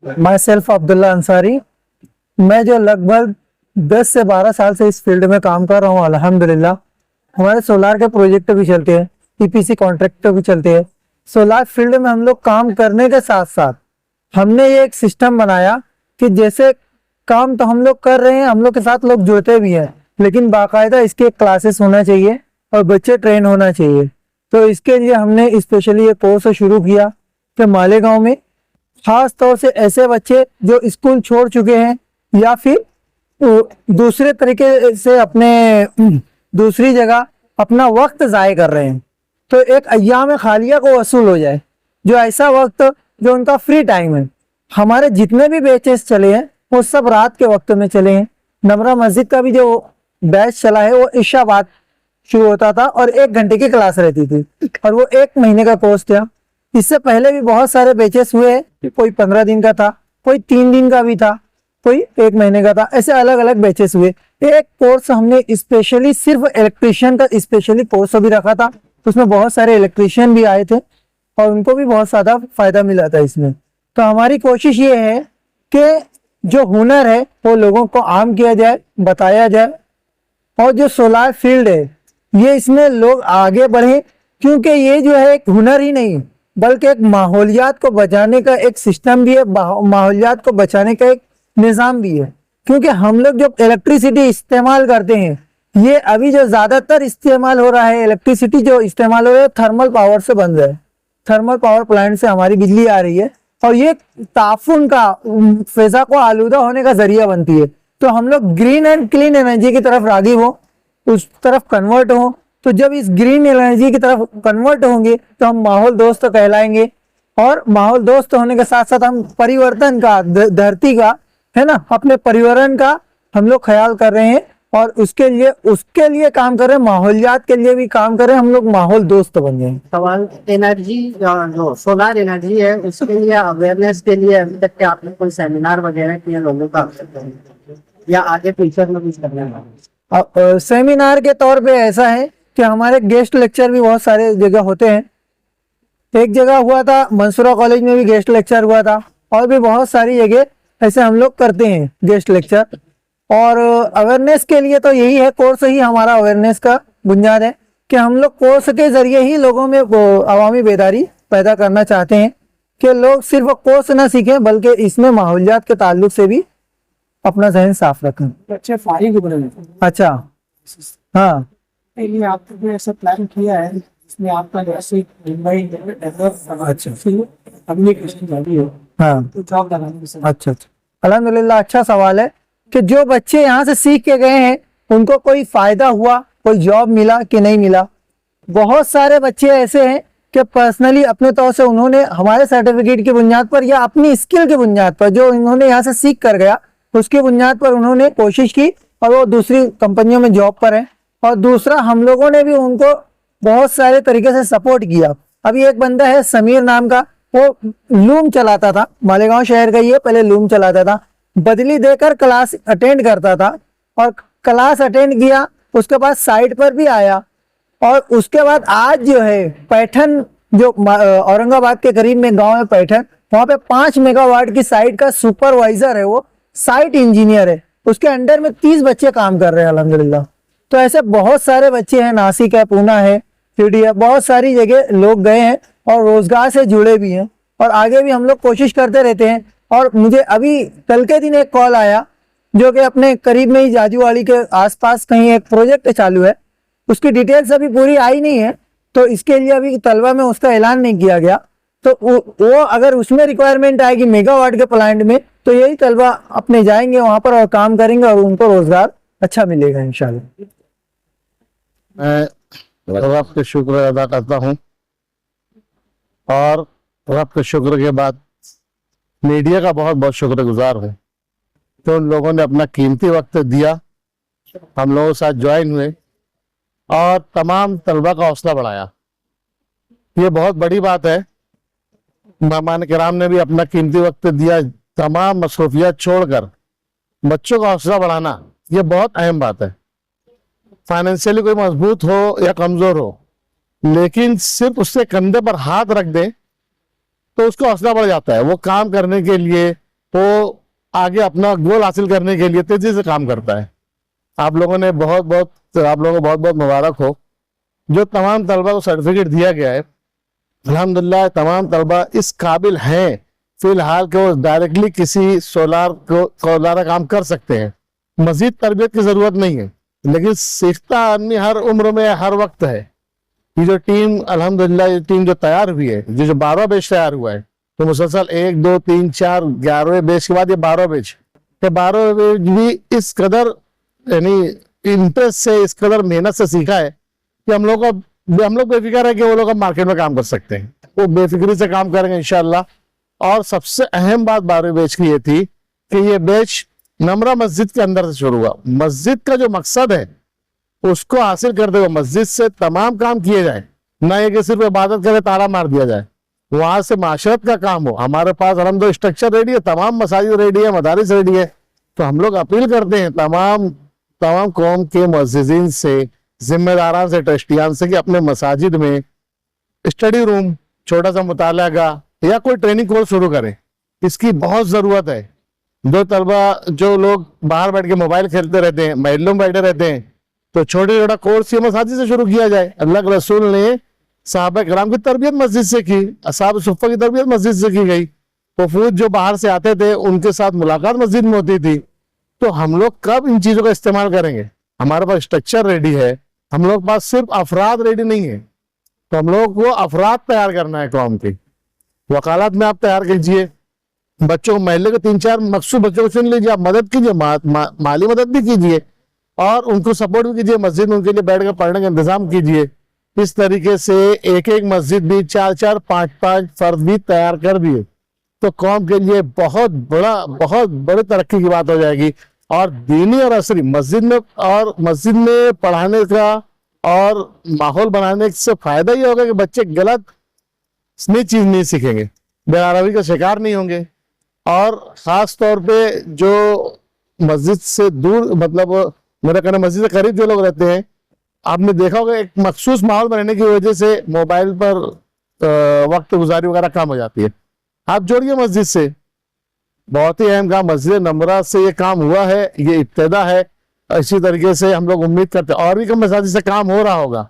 My self Abdullah Ansari. मैं जो लगभग 10 से 12 साल से इस फील्ड में काम कर रहा हूँ अल्हम्दुलिल्लाह। हमारे सोलार के प्रोजेक्ट भी चलते हैं, ईपीसी कॉन्ट्रैक्ट भी चलते हैं। सोलार फील्ड में हम लोग काम करने के साथ साथ हमने ये एक सिस्टम बनाया कि जैसे काम तो हम लोग कर रहे हैं, हम लोग के साथ लोग जुड़ते भी हैं, लेकिन बाकायदा इसके क्लासेस होना चाहिए और बच्चे ट्रेन होना चाहिए। तो इसके लिए हमने स्पेशली ये कोर्स शुरू किया कि मालेगांव में खास तौर से ऐसे बच्चे जो स्कूल छोड़ चुके हैं या फिर दूसरे तरीके से अपने दूसरी जगह अपना वक्त ज़ाय कर रहे हैं, तो एक अय्याम खालिया को वसूल हो जाए। जो ऐसा वक्त जो उनका फ्री टाइम है, हमारे जितने भी बैचेस चले हैं वो सब रात के वक्त में चले हैं। नमरा मस्जिद का भी जो बैच चला है वो इशा बाद शुरू होता था और 1 घंटे की क्लास रहती थी और वो 1 महीने का कोर्स था। इससे पहले भी बहुत सारे बैचेस हुए, कोई 15 दिन का था, कोई 3 दिन का भी था, कोई 1 महीने का था, ऐसे अलग अलग बैचेस हुए। एक कोर्स हमने स्पेशली सिर्फ इलेक्ट्रिशियन का स्पेशली कोर्स भी रखा था, उसमें बहुत सारे इलेक्ट्रिशियन भी आए थे और उनको भी बहुत ज्यादा फायदा मिला था इसमें। तो हमारी कोशिश ये है कि जो हुनर है वो लोगों को आम किया जाए, बताया जाए, और जो सोलार फील्ड है ये इसमें लोग आगे बढ़े, क्योंकि ये जो है एक हुनर ही नहीं बल्कि एक माहौलियात को बचाने का एक सिस्टम भी है, माहौलियात को बचाने का एक निज़ाम भी है। क्योंकि हम लोग जो इलेक्ट्रिसिटी इस्तेमाल करते हैं, ये अभी जो ज्यादातर इस्तेमाल हो रहा है, इलेक्ट्रिसिटी जो इस्तेमाल हो रहा है थर्मल पावर से बन रहा है। थर्मल पावर प्लांट से हमारी बिजली आ रही है और ये ताफुन का फिजा को आलूदा होने का जरिया बनती है। तो हम लोग ग्रीन एंड क्लीन एनर्जी की तरफ राग़िब हो, उस तरफ कन्वर्ट हो। तो जब इस ग्रीन एनर्जी की तरफ कन्वर्ट होंगे तो हम माहौल दोस्त कहलाएंगे, और माहौल दोस्त होने के साथ साथ हम परिवर्तन का, धरती का, है ना, अपने पर्यावरण का हम लोग ख्याल कर रहे हैं और उसके लिए काम कर रहे हैं, माहौलियात के लिए भी काम कर रहे हैं। हम लोग माहौल दोस्त बन गए। सवाल एनर्जी, जो सोलर एनर्जी है उसके लिए अवेयरनेस के लिए अभी तक क्या आपने कोई सेमिनार वगैरह किए लोगों का या आगे फ्यूचर में कुछ करने वाले? सेमिनार के तौर पे ऐसा है कि हमारे गेस्ट लेक्चर भी बहुत सारे जगह होते हैं। एक जगह हुआ था मंसूरा कॉलेज में भी गेस्ट लेक्चर हुआ था, और भी बहुत सारी जगह ऐसे हम लोग करते हैं गेस्ट लेक्चर। और अवेयरनेस के लिए तो यही है, कोर्स ही हमारा अवेयरनेस का बुनियाद है कि हम लोग कोर्स के जरिए ही लोगों में अवामी बेदारी पैदा करना चाहते हैं कि लोग सिर्फ कोर्स ना सीखें बल्कि इसमें माहौलियात के ताल्लुक से भी अपना जहन साफ रखें। अच्छे फाइल बने। अच्छा, हाँ, लिए आपने ऐसा प्लान किया है इसमें आपका जैसे मुंबई अच्छा, कम्युनिकेशन जारी हो, हाँ, तो जॉब लगाने की। अच्छा, अल्हम्दुलिल्लाह, अच्छा सवाल है कि जो बच्चे यहाँ से सीख के गए हैं उनको कोई फायदा हुआ, कोई जॉब मिला कि नहीं मिला। बहुत सारे बच्चे ऐसे हैं कि पर्सनली अपने तौर से उन्होंने हमारे सर्टिफिकेट की बुनियाद पर या अपनी स्किल की बुनियाद पर जो इन्होंने यहाँ से सीख कर गया उसकी बुनियाद पर उन्होंने कोशिश की और वो दूसरी कंपनियों में जॉब पर है। और दूसरा, हम लोगों ने भी उनको बहुत सारे तरीके से सपोर्ट किया। अभी एक बंदा है समीर नाम का, वो लूम चलाता था, मालेगांव शहर का ही है, पहले लूम चलाता था, बदली देकर क्लास अटेंड करता था और क्लास अटेंड किया, उसके बाद साइट पर भी आया। और उसके बाद आज जो है पैठन, जो औरंगाबाद के करीब में गांव है पैठन, वहां पे 5 मेगावाट की साइट का सुपरवाइजर है, वो साइट इंजीनियर है, उसके अंडर में 30 बच्चे काम कर रहे हैं अल्हम्दुलिल्लाह। तो ऐसे बहुत सारे बच्चे हैं, नासिक है, पूना है, शिरडी है, बहुत सारी जगह लोग गए हैं और रोजगार से जुड़े भी हैं और आगे भी हम लोग कोशिश करते रहते हैं। और मुझे अभी कल के दिन एक कॉल आया जो कि अपने करीब में ही जाजूवाड़ी के आसपास कहीं एक प्रोजेक्ट चालू है, उसकी डिटेल्स अभी पूरी आई नहीं है, तो इसके लिए अभी तलबा में उसका ऐलान नहीं किया गया। तो वो अगर उसमें रिक्वायरमेंट आएगी मेगावाट के प्लांट में, तो यही तलबा अपने जाएंगे वहां पर और काम करेंगे और उनको रोजगार अच्छा मिलेगा इंशाल्लाह। मैं रब का शुक्र अदा करता हूँ और रब के शुक्र के बाद मीडिया का बहुत बहुत शुक्रगुजार हूँ तो उन लोगों ने अपना कीमती वक्त दिया, हम लोगों के साथ ज्वाइन हुए और तमाम तलबा का हौसला बढ़ाया। ये बहुत बड़ी बात है। मेहमान किराम ने भी अपना कीमती वक्त दिया, तमाम मसरूफियात छोड़कर बच्चों का हौसला बढ़ाना ये बहुत अहम बात है। फाइनेंशियली कोई मजबूत हो या कमजोर हो, लेकिन सिर्फ उसके कंधे पर हाथ रख दे तो उसका हौसला बढ़ जाता है। वो काम करने के लिए, वो आगे अपना गोल हासिल करने के लिए तेजी से काम करता है। आप लोगों को बहुत बहुत मुबारक हो। जो तमाम तलबा को सर्टिफिकेट दिया गया है, अल्हम्दुलिल्लाह तमाम तलबा इस काबिल हैं फिलहाल कि वो डायरेक्टली किसी सोलार का काम कर सकते हैं। मजीद तरबियत की जरूरत नहीं है, लेकिन सीखता आदमी हर उम्र में हर वक्त है। ये जो टीम अल्हम्दुलिल्लाह ये टीम जो तैयार हुई है, जो 12 बैच तैयार हुआ है, तो मुसलसल 1 2 3 4 11वें बैच के बाद ये 12 बैच, ये 12 बैच भी इस कदर यानी इंटरेस्ट से, इस कदर मेहनत से सीखा है कि हम लोग बेफिक्र है कि वो लोग अब मार्केट में काम कर सकते हैं। वो बेफिक्री से काम करेंगे इंशाल्लाह। और सबसे अहम बात 12वें बैच की ये थी कि ये बैच नमरा मस्जिद के अंदर से शुरू हुआ। मस्जिद का जो मकसद है उसको हासिल करते हुए मस्जिद से तमाम काम किए जाए, ना ये कि सिर्फ इबादत करे ताला मार दिया जाए। वहां से माशरत का काम हो। हमारे पास अलहमदुलिल्लाह स्ट्रक्चर रेडी है, तमाम मसाजिद रेडी है, मदारिस रेडी है। तो हम लोग अपील करते हैं तमाम कौम के मुअज्जिज़ीन से, जिम्मेदारान से, ट्रस्टियान से कि अपने मसाजिद में स्टडी रूम, छोटा सा मुताला का या कोई ट्रेनिंग कोर्स शुरू करें। इसकी बहुत जरूरत है। जो लोग बाहर बैठ के मोबाइल खेलते रहते हैं, महलों में बैठे रहते हैं, तो छोटा कोर्स ये मसाजिद से शुरू किया जाए। अल्लाह के रसूल ने सहाबा किराम की तरबियत मस्जिद से की, असहाब सुफ़्फ़ा की तरबियत मस्जिद से की गई। वफूद जो बाहर से आते थे उनके साथ मुलाकात मस्जिद में होती थी। तो हम लोग कब इन चीजों का इस्तेमाल करेंगे? हमारे पास स्ट्रक्चर रेडी है, हम लोग पास सिर्फ अफराद रेडी नहीं है। तो हम लोग को अफराद तैयार करना है कौम की। वकालत में आप तैयार कीजिए, बच्चों को महल्ले के 3-4 मखसूस बच्चों को चुन लीजिए, आप मदद कीजिए, माली मदद भी कीजिए और उनको सपोर्ट भी कीजिए। मस्जिद में उनके लिए बैठ कर पढ़ने का इंतजाम कीजिए। इस तरीके से एक मस्जिद भी 4-4 5-5 फर्द भी तैयार कर दिए तो कौम के लिए बहुत बड़ी तरक्की की बात हो जाएगी। और दीनी और असरी मस्जिद में पढ़ाने का और माहौल बनाने से फायदा ये होगा कि बच्चे गलत नई चीज नहीं सीखेंगे, बेअदबी का शिकार नहीं होंगे। और खास तौर पे जो मस्जिद से दूर, मतलब मेरा कहना मस्जिद से करीब जो लोग रहते हैं, आपने देखा होगा एक मखसूस माहौल बनने की वजह से मोबाइल पर वक्त गुजारी वगैरह कम हो जाती है। आप जोड़िए मस्जिद से, बहुत ही अहम काम। मस्जिद नमरा से ये काम हुआ है, ये इब्तिदा है। इसी तरीके से हम लोग उम्मीद करते हैं और भी कम मसाजिद से काम हो रहा होगा,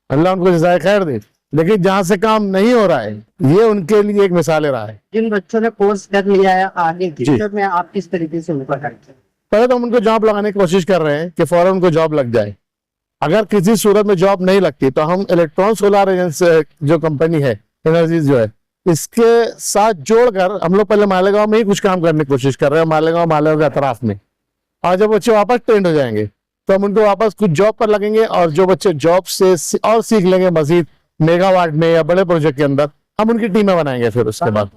अल्लाह उनको जज़ाए खैर दे। लेकिन जहाँ से काम नहीं हो रहा है, ये उनके लिए एक मिसाल रहा है। जिन बच्चों ने कोर्स कर लिया है आगे फ्यूचर में आप किस तरीके से उनको करते हैं? पहले तो हम उनको जॉब लगाने की कोशिश कर रहे हैं कि फौरन उनको जॉब लग जाए। अगर किसी सूरत में जॉब नहीं लगती तो हम इलेक्ट्रॉन सोलर एजेंसी जो कंपनी है, एनर्जीज जो है, इसके साथ जोड़कर हम लोग पहले मालेगांव में ही कुछ काम करने की कोशिश कर रहे हैं, मालेगांव के अतराफ में। और जब बच्चे वापस ट्रेंड हो जाएंगे तो हम उनको वापस कुछ जॉब पर लगेंगे और जो बच्चे जॉब से और सीख लेंगे मजीद मेगावाट में या बड़े प्रोजेक्ट के अंदर, हम उनकी टीमें बनाएंगे। फिर उसके बाद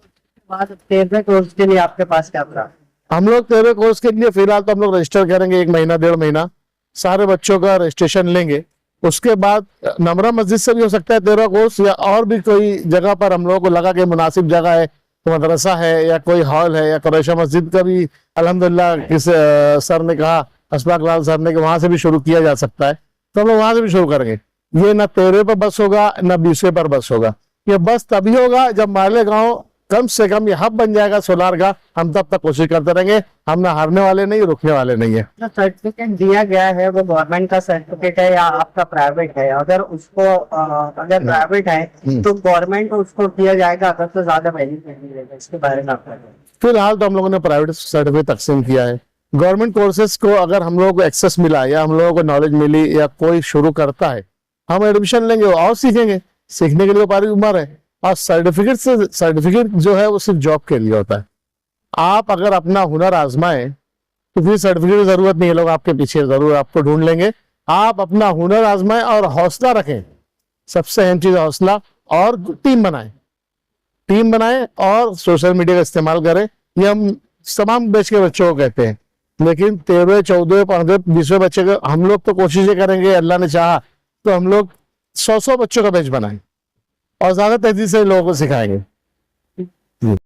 13वें कोर्स के लिए आपके पास क्या था? हम लोग 13वें कोर्स के लिए फिलहाल तो हम लोग रजिस्टर करेंगे 1 महीना 1.5 महीना, सारे बच्चों का रजिस्ट्रेशन लेंगे। उसके बाद नमरा मस्जिद से भी हो सकता है 13वां कोर्स, या और भी कोई जगह पर हम लोगों को लगा कि मुनासिब जगह है, तो मदरसा है या कोई हॉल है या कुरैशा मस्जिद का भी अल्हम्दुलिल्लाह किस सर ने कहा, अशफाक लाल सर ने, कि वहां से भी शुरू किया जा सकता है, तो हम लोग वहां से भी शुरू करेंगे। ये ना 13वें पर बस होगा ना 20वें पर बस होगा। ये बस तभी होगा जब मालेगांव कम से कम ये हब बन जाएगा सोलार का। हम तब तक कोशिश करते रहेंगे, हम ना हारने वाले नहीं, रुकने वाले नहीं है। जो सर्टिफिकेट दिया गया है वो गवर्नमेंट का सर्टिफिकेट है या आपका प्राइवेट है? अगर उसको अगर प्राइवेट है तो गवर्नमेंट को उसको दिया जाएगा, अगर तो ज्यादा बेनिफिट मिलेगा, इसके बारे में आपका? फिलहाल तो हम लोगों ने प्राइवेट सर्टिफिकेट तकसीम किया है। गवर्नमेंट कोर्सेज को अगर हम लोगों को एक्सेस मिला या हम लोगों को नॉलेज मिली या कोई शुरू करता है, हम एडमिशन लेंगे और सीखेंगे। सीखने के लिए पारी उम्र है। और सर्टिफिकेट जो है वो सिर्फ जॉब के लिए होता है। आप अगर अपना हुनर आजमाएं तो फिर सर्टिफिकेट की जरूरत नहीं है, लोग आपके पीछे जरूर आपको ढूंढ लेंगे। आप अपना हुनर आजमाएं और हौसला रखें, सबसे अहम चीज हौसला, और टीम बनाएं और सोशल मीडिया का इस्तेमाल करें। ये हम तमाम बैच के बच्चों को कहते हैं। लेकिन 13वें 14वें 15वें 20वें बच्चे को हम लोग तो कोशिश ये करेंगे, अल्लाह ने चाहा तो हम लोग 100 बच्चों का बैच बनाएं और ज्यादा तेजी से लोगों को सिखाएंगे।